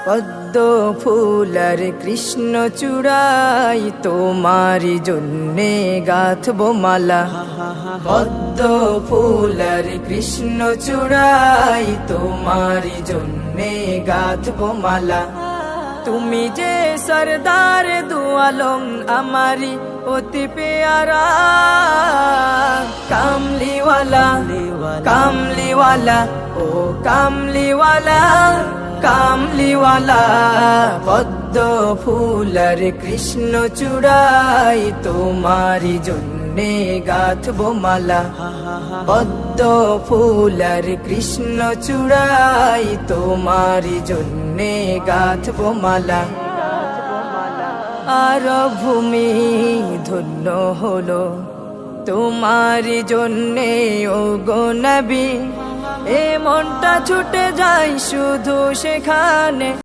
পদ্ম ফুলার কৃষ্ণ চূড়াই তোমারি জন্যে গাঁথবো মালা। পদ্ম ফুলার কৃষ্ণ চূড়াই তোমারি জন্যে গাঁথবো মালা। তুমি যে সরদার দু আলম আমারি অতি পেয়ারা, কামলিওয়ালা কামলিওয়ালা ও কামলিওয়ালা কামলিওয়ালা। পদ্ম ফুলার কৃষ্ণ চূড়াই তোমারি জন্যে গাঁথবো মালা। পদ্ম ফুলার কৃষ্ণ চূড়াই তোমারি জন্যে গাঁথবো মালা। আর ভূমি ধন্য হলো তোমারি জন্যে ও গো নবী, এ মনটা ছুটে যায় শুধু সেখানে।